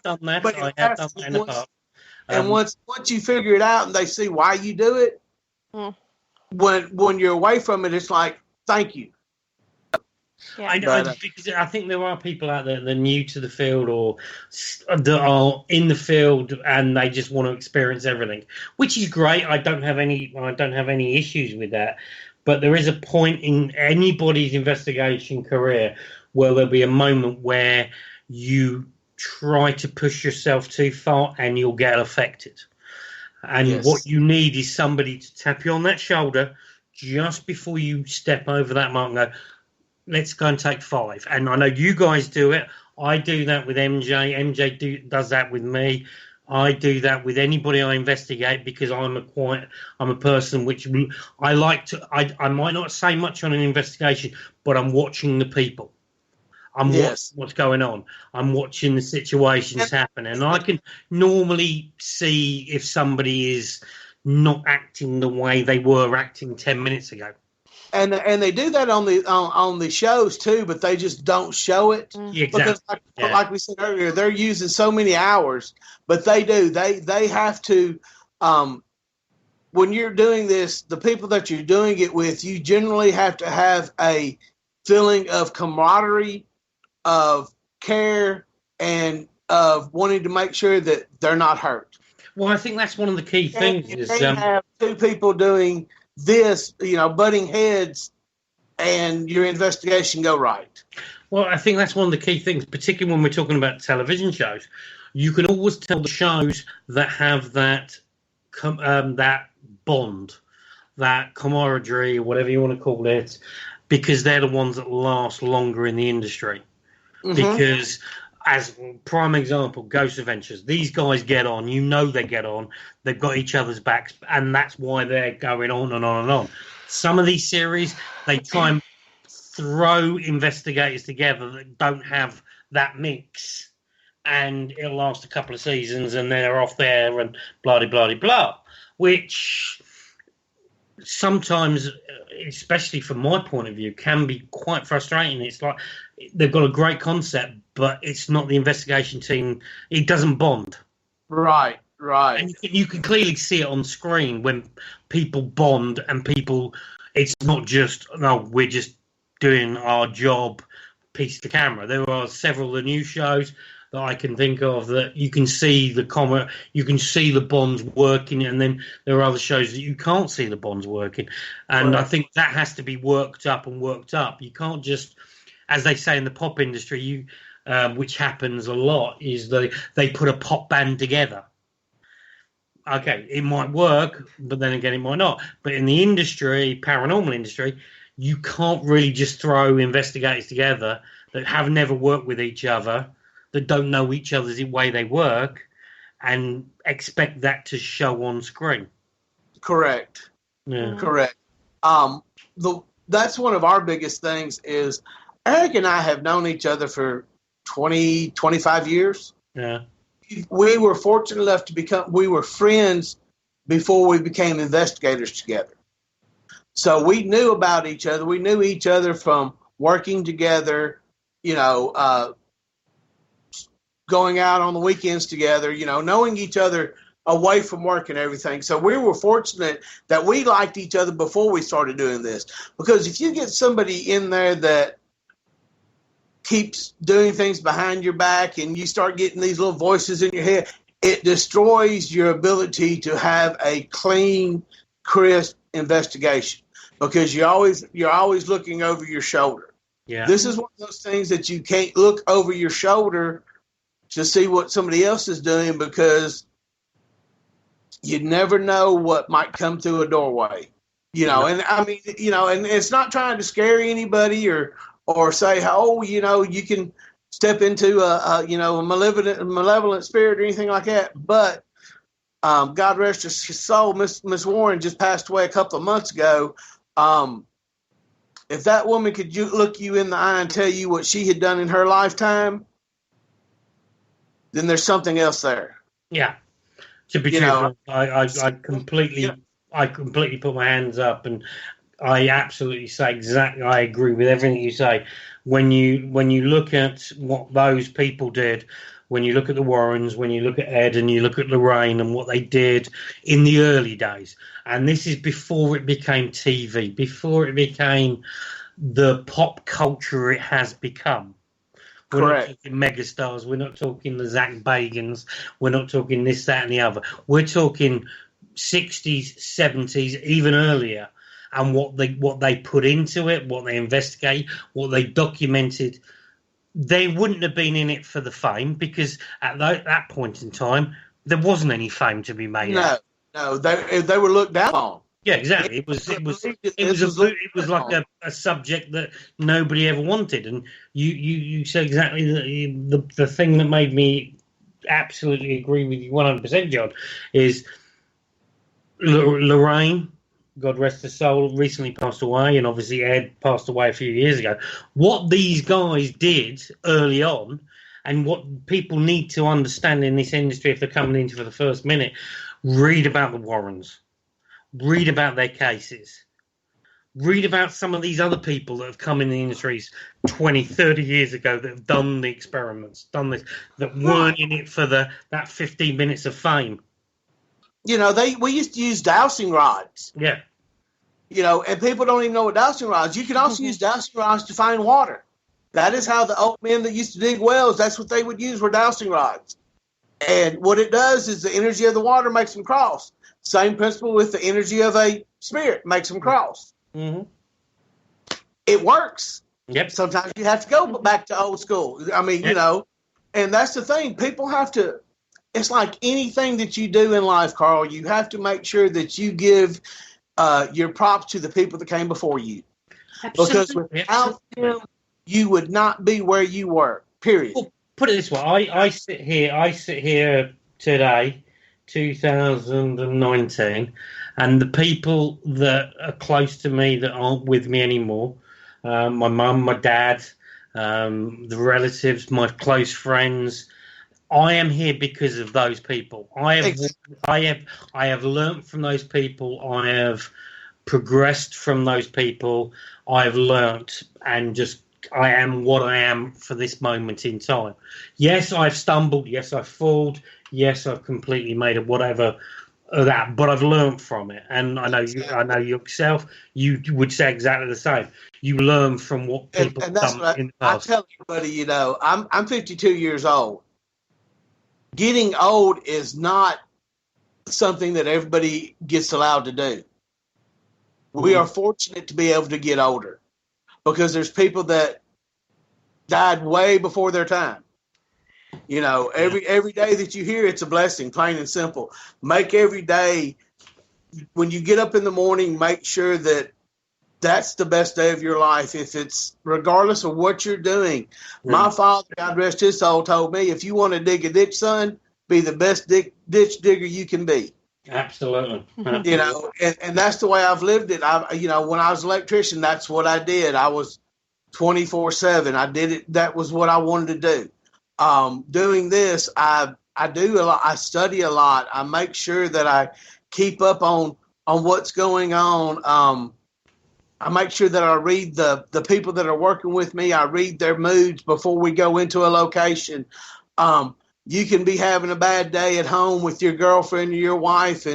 done that. But I have done that in the past. And once you figure it out and they see why you do it, when you're away from it, it's like, thank you. Yeah. Because I think there are people out there that are new to the field or that are in the field and they just want to experience everything, which is great. I don't have any issues with that. But there is a point in anybody's investigation career where there'll be a moment where you try to push yourself too far and you'll get affected. And what you need is somebody to tap you on that shoulder just before you step over that mark and go, let's go and take 5. And I know you guys do it. I do that with MJ. MJ does that with me. I do that with anybody I investigate because I'm a person which I like to. I might not say much on an investigation, but I'm watching the people. I'm watching what's going on. I'm watching the situations happen, and I can normally see if somebody is not acting the way they were acting 10 minutes ago. And they do that on the shows too, but they just don't show it. Exactly. Because like we said earlier, they're using so many hours, but they do. They have to. When you're doing this, the people that you're doing it with, you generally have to have a feeling of camaraderie, of care, and of wanting to make sure that they're not hurt. Well, I think that's one of the key things. You can't have two people doing this, butting heads, and your investigation go right. Well, I think that's one of the key things, particularly when we're talking about television shows. You can always tell the shows that have that bond, that camaraderie, or whatever you want to call it, because they're the ones that last longer in the industry. Mm-hmm. Because, as prime example, Ghost Adventures, these guys get on. They get on. They've got each other's backs, and that's why they're going on and on and on. Some of these series, they try and throw investigators together that don't have that mix, and it'll last a couple of seasons, and then they're off there and blah-de-blah-de-blah, which sometimes, especially from my point of view, can be quite frustrating. It's like they've got a great concept, but it's not the investigation team. It doesn't bond. Right. And you can clearly see it on screen when people bond and people, it's not just, no, we're just doing our job, piece to camera. There are several of the new shows that I can think of that you can see you can see the bonds working, and then there are other shows that you can't see the bonds working. And I think that has to be worked up. You can't just, as they say in the pop industry, which happens a lot, is they put a pop band together. Okay, it might work, but then again, it might not. But in the industry, paranormal industry, you can't really just throw investigators together that have never worked with each other, that don't know each other's way they work, and expect that to show on screen. Correct. Yeah. Correct. That's one of our biggest things is Eric and I have known each other for 20, 25 years. Yeah. We were fortunate enough we were friends before we became investigators together. So we knew about each other. We knew each other from working together, going out on the weekends together, knowing each other away from work and everything. So we were fortunate that we liked each other before we started doing this. Because if you get somebody in there that keeps doing things behind your back and you start getting these little voices in your head, it destroys your ability to have a clean, crisp investigation because you're always looking over your shoulder. Yeah. This is one of those things that you can't look over your shoulder to see what somebody else is doing, because you never know what might come through a doorway. And I mean, and it's not trying to scare anybody or say, oh, you can step into a malevolent spirit or anything like that. But God rest her soul, Miss Warren just passed away a couple of months ago. If that woman could look you in the eye and tell you what she had done in her lifetime, then there's something else there. Yeah. To be truthful, I completely put my hands up, and I absolutely say exactly. I agree with everything you say. When you look at what those people did, when you look at the Warrens, when you look at Ed, and you look at Lorraine and what they did in the early days, and this is before it became TV, before it became the pop culture it has become. We're Correct. Not talking megastars. We're not talking the Zach Bagans. We're not talking this, that, and the other. We're talking 60s, 70s, even earlier, and what they put into it, what they investigate, what they documented. They wouldn't have been in it for the fame, because at that point in time, there wasn't any fame to be made. No, they were looked down on. Yeah, exactly. It was like a subject that nobody ever wanted, and you said exactly the thing that made me absolutely agree with you 100%, John, is Lorraine, God rest her soul, recently passed away, and obviously Ed passed away a few years ago. What these guys did early on, and what people need to understand in this industry if they're coming into for the first minute, read about the Warrens. Read about their cases. Read about some of these other people that have come in the industries 20, 30 years ago that have done the experiments, done this, that weren't in it for that 15 minutes of fame. We used to use dowsing rods. Yeah. And people don't even know what dowsing rods. You can also use dowsing rods to find water. That is how the old men that used to dig wells, that's what they would use, were dowsing rods. And what it does is the energy of the water makes them cross. Same principle with the energy of a spirit, makes them cross. Mm-hmm. It works. Yep. Sometimes you have to go back to old school. I mean, and that's the thing. People have to, it's like anything that you do in life, Carl, you have to make sure that you give your props to the people that came before you. Absolutely. Because without them, you would not be where you were, period. Well, put it this way. I sit here today, 2019, and the people that are close to me that aren't with me anymore, my mum, my dad, the relatives, my close friends, I am here because of those people. I have learnt from those people. I have progressed from those people. I have learnt, and just I am what I am for this moment in time. Yes, I've stumbled. Yes, I've fallen. Yes, I've completely made a whatever of that, but I've learned from it, and I know yourself. You would say exactly the same. You learn from what people have done in the past. I tell everybody, I'm 52 years old. Getting old is not something that everybody gets allowed to do. We are fortunate to be able to get older, because there's people that died way before their time. Every day that you hear, it's a blessing, plain and simple. Make every day, when you get up in the morning, make sure that that's the best day of your life. If it's regardless of what you're doing. My father, God rest his soul, told me, if you want to dig a ditch, son, be the best ditch digger you can be. Absolutely. And that's the way I've lived it. When I was an electrician, that's what I did. I was 24/7. I did it. That was what I wanted to do. Doing this, I do a lot. I study a lot. I make sure that I keep up on what's going on. I make sure that I read the people that are working with me. I read their moods before we go into a location. You can be having a bad day at home with your girlfriend or your wife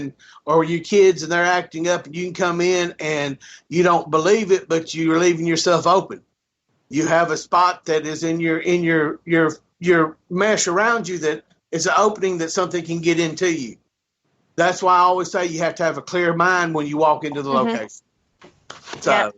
or your kids, and they're acting up, and you can come in and you don't believe it, but you're leaving yourself open. You have a spot that is in your mesh around you that is an opening that something can get into you. That's why I always say you have to have a clear mind when you walk into the location. So,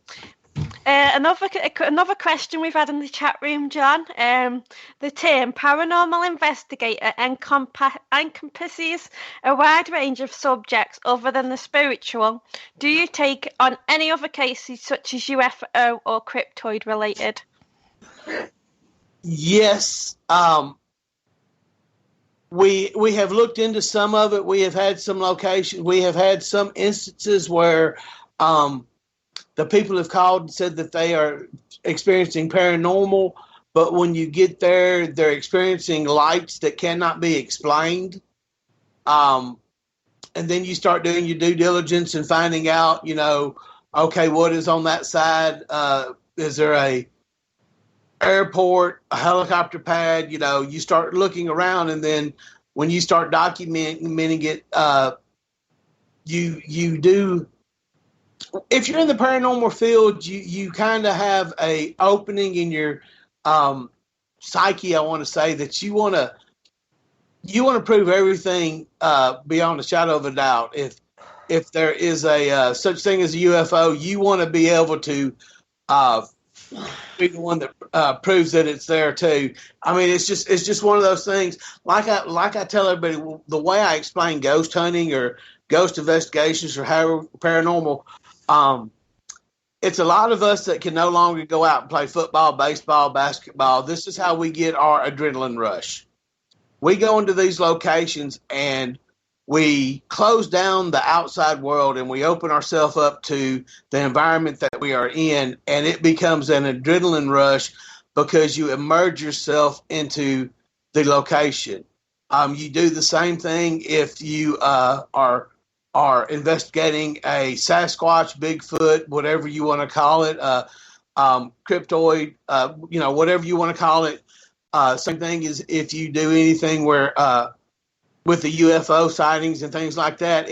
Another question we've had in the chat room, John. The term paranormal investigator encompasses a wide range of subjects other than the spiritual. Do you take on any other cases such as UFO or cryptoid related? Yes. We have looked into some of it. We have had some locations. We have had some instances where the people have called and said that they are experiencing paranormal, but when you get there, they're experiencing lights that cannot be explained. And then you start doing your due diligence and finding out, okay, what is on that side? Is there a airport, a helicopter pad? You start looking around, and then when you start documenting it, you do. If you're in the paranormal field, you kind of have a opening in your psyche. I want to say that you want to prove everything beyond a shadow of a doubt. If there is a such thing as a UFO, you want to be able to be the one that proves that it's there too. I mean, it's just one of those things. Like I tell everybody, the way I explain ghost hunting or ghost investigations or however paranormal. It's a lot of us that can no longer go out and play football, baseball, basketball. This is how we get our adrenaline rush. We go into these locations and we close down the outside world and we open ourselves up to the environment that we are in, and it becomes an adrenaline rush because you immerse yourself into the location. You do the same thing if you are investigating a Sasquatch, Bigfoot, whatever you want to call it, cryptoid, whatever you want to call it. Same thing is if you do anything where with the UFO sightings and things like that.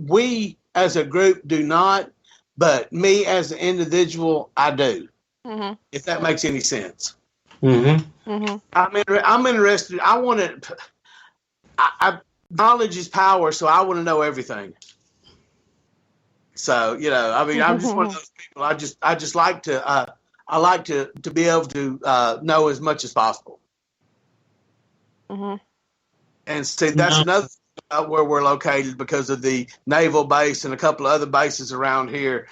We as a group do not, but me as an individual, I do. Mm-hmm. If that makes any sense. Mm-hmm. Mm-hmm. I'm interested. I want to. Knowledge is power, so I want to know everything. So, I'm just one of those people. I just like to, I like to be able to know as much as possible. Mm-hmm. And see, that's another thing about where we're located because of the naval base and a couple of other bases around here.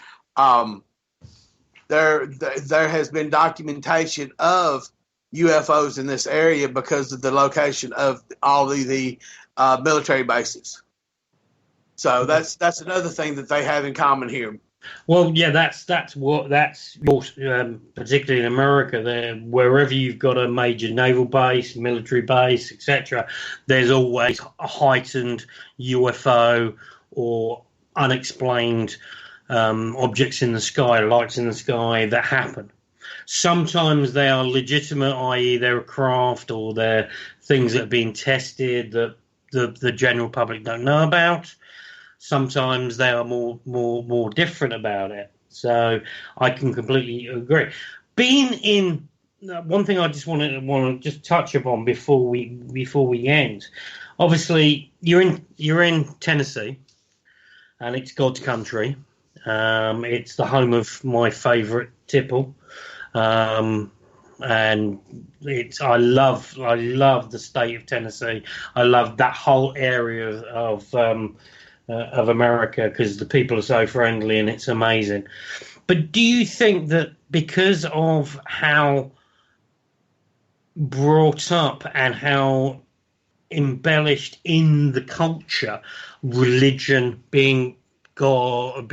There has been documentation of UFOs in this area because of the location of all the military bases. So that's another thing that they have in common here. Well, yeah, that's particularly in America. There, wherever you've got a major naval base, military base, etc., there's always a heightened UFO or unexplained objects in the sky, lights in the sky that happen. Sometimes they are legitimate, i.e., they're a craft or they're things that have been tested that the general public don't know about. Sometimes they are more different about it. So I can completely agree. Being in one thing, I just want to just touch upon before we end. Obviously, you're in Tennessee, and it's God's country. It's the home of my favourite tipple. And I love the state of Tennessee. I love that whole area of America because the people are so friendly and it's amazing. But do you think that because of how brought up and how embellished in the culture, religion being God-worthy,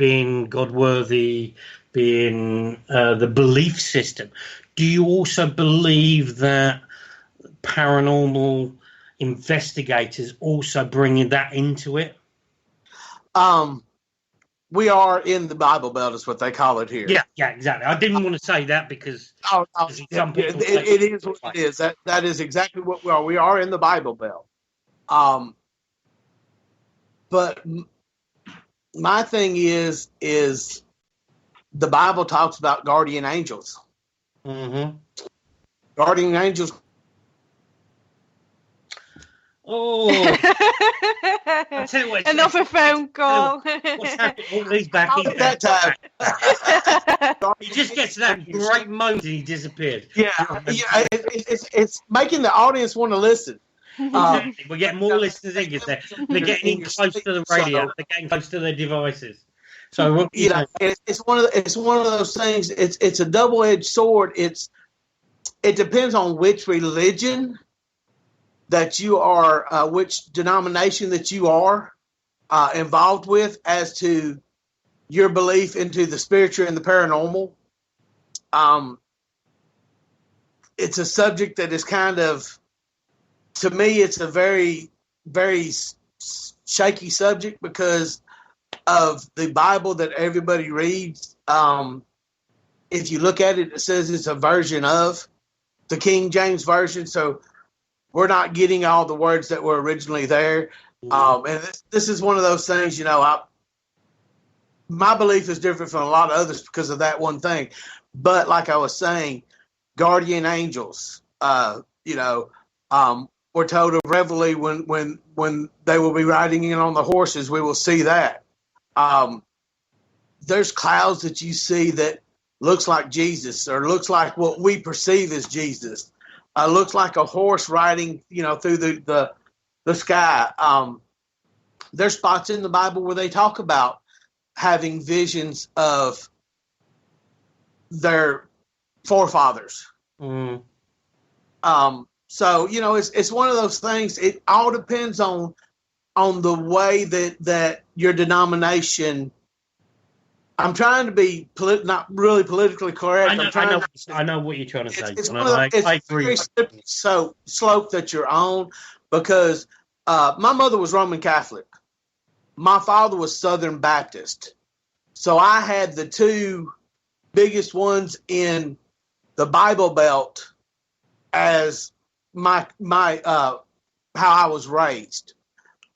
being the belief system, do you also believe that paranormal investigators also bringing that into it? We are in the Bible Belt, is what they call it here. Yeah, exactly. I didn't want to say that because some people it is what it is. That is exactly what we are. We are in the Bible Belt. But my thing is the Bible talks about guardian angels. Mm-hmm. Guardian angels. Oh, I tell you what, Another phone call. What's happening? Oh, he's back. How did that time? He just gets to that great moment and he disappeared. Yeah, it's making the audience want to listen. Exactly. We're getting more listeners in. They're getting close to the radio. They're getting close to their devices. So it's one of those things. It's a double-edged sword. It depends on which religion that you are, which denomination that you are involved with, as to your belief into the spiritual and the paranormal. It's a subject that is kind of, to me, it's a very, very shaky subject because of the Bible that everybody reads. If you look at it, it says it's a version of the King James Version, so we're not getting all the words that were originally there. And this is one of those things, my belief is different from a lot of others because of that one thing. But like I was saying, guardian angels, we're told of Reveille when they will be riding in on the horses, we will see that. There's clouds that you see that looks like Jesus, or looks like what we perceive as Jesus. Looks like a horse riding, through the sky. There's spots in the Bible where they talk about having visions of their forefathers. So, it's one of those things. It all depends on the way that your denomination. I'm trying to be not really politically correct. I know what you're trying to say. It's very slippery slope that you're on, because my mother was Roman Catholic. My father was Southern Baptist. So I had the two biggest ones in the Bible Belt as my how I was raised.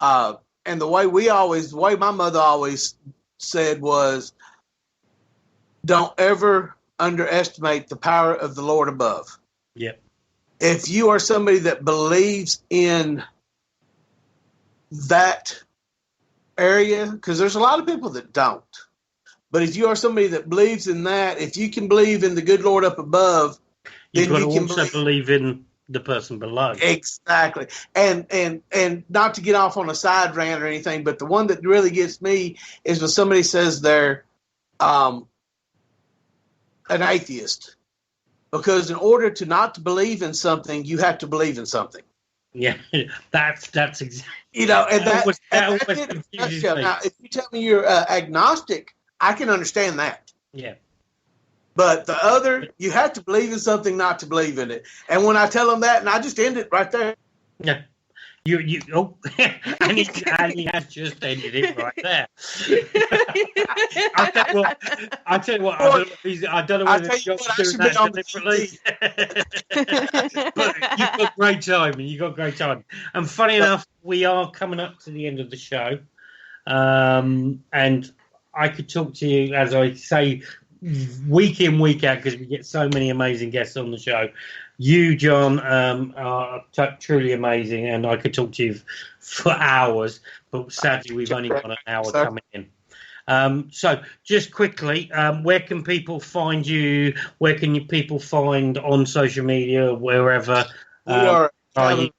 And the way my mother always said was, don't ever underestimate the power of the Lord above. Yep. If you are somebody that believes in that area, because there's a lot of people that don't, but if you are somebody that believes in that, if you can believe in the good Lord up above, then you can also believe in the person below. Exactly. And not to get off on a side rant or anything, but the one that really gets me is when somebody says they're an atheist, because in order to not to believe in something, you have to believe in something. Yeah, that's exactly. Now, if you tell me you're agnostic, I can understand that. Yeah. But the other, you have to believe in something not to believe in it. And when I tell them that, and I just end it right there. Yeah. And he has just ended it right there. I tell you what, I don't know whether John's doing that deliberately. But you've got great time. And funny enough, we are coming up to the end of the show. And I could talk to you, as I say, week in, week out, because we get so many amazing guests on the show. You, John, are truly amazing, and I could talk to you for hours, but sadly we've only got an hour coming in. So just quickly, where can people find you? Where can people find on social media, wherever? Go on,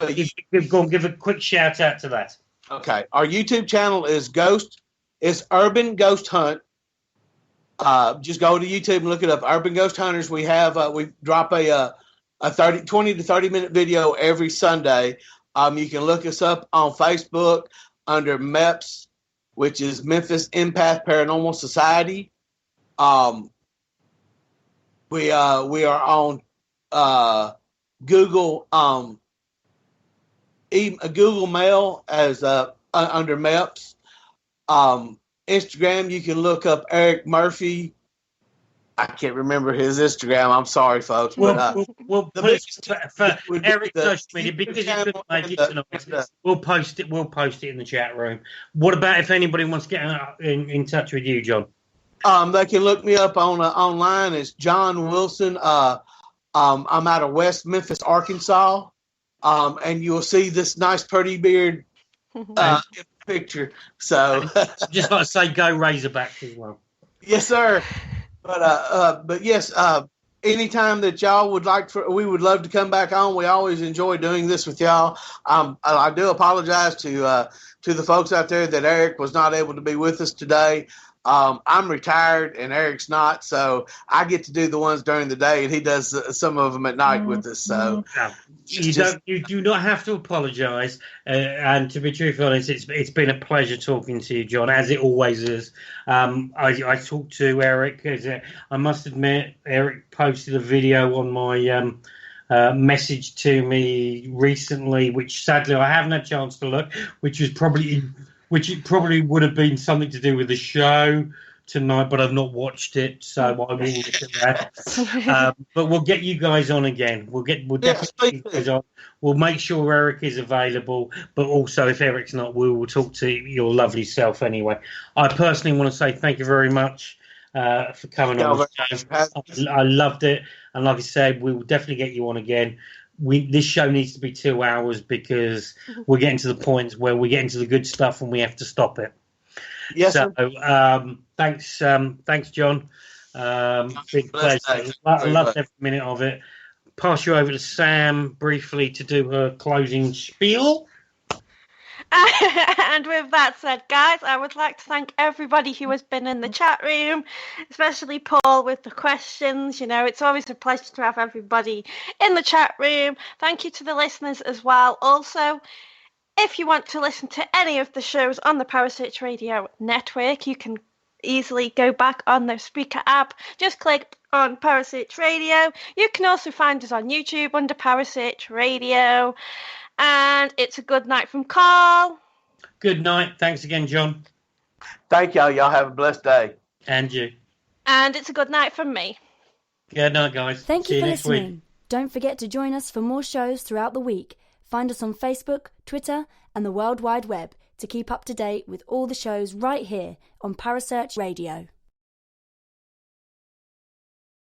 give a quick shout out to that. Okay. Our YouTube channel is Urban Ghost Hunt. Just go to YouTube and look it up. Urban Ghost Hunters. We drop a 20 to 30 minute video every Sunday. You can look us up on Facebook under MEPS, which is Memphis Empath Paranormal Society. We are on Google Google Mail as under MEPS. Instagram, you can look up Eric Murphy. I can't remember his Instagram. I'm sorry, folks. We'll post for Eric's social media, because he couldn't make it tonight. We'll post it in the chat room. What about if anybody wants to get in touch with you, John? They can look me up on online. It's John Wilson. I'm out of West Memphis, Arkansas, and you'll see this nice pretty beard in the picture. So just like to say, go Razorbacks as well. Yes, sir. But yes, anytime that y'all would we would love to come back on. We always enjoy doing this with y'all. I do apologize to the folks out there that Eric was not able to be with us today. I'm retired and Eric's not, so I get to do the ones during the day, and he does some of them at night with us. So you do not have to apologise. And to be truthfully honest, it's been a pleasure talking to you, John, as it always is. I talked to Eric. I must admit, Eric posted a video on my message to me recently, which sadly I haven't had a chance to look, which it probably would have been something to do with the show tonight, but I've not watched it, so I will look at that. But we'll get you guys on again. We'll definitely get you guys on. We'll make sure Eric is available, but also if Eric's not, we will talk to your lovely self anyway. I personally want to say thank you very much for coming on the show. I loved it, and like I said, we will definitely get you on again. This show needs to be 2 hours because we're getting to the point where we're getting to the good stuff and we have to stop it. Yes. So, thanks, John. Big pleasure. I loved every minute of it. Pass you over to Sam briefly to do her closing spiel. And with that said, guys, I would like to thank everybody who has been in the chat room, especially Paul with the questions. You know, it's always a pleasure to have everybody in the chat room. Thank you to the listeners as well. Also, if you want to listen to any of the shows on the Parasearch Radio network, you can easily go back on the speaker app. Just click on Parasearch Radio. You can also find us on YouTube under Parasearch Radio. And it's a good night from Carl. Good night. Thanks again, John. Thank y'all. Y'all have a blessed day. And you. And it's a good night from me. Good night, guys. Thank you for next listening. week. Don't forget to join us for more shows throughout the week. Find us on Facebook, Twitter, and the World Wide Web to keep up to date with all the shows right here on Parasearch Radio.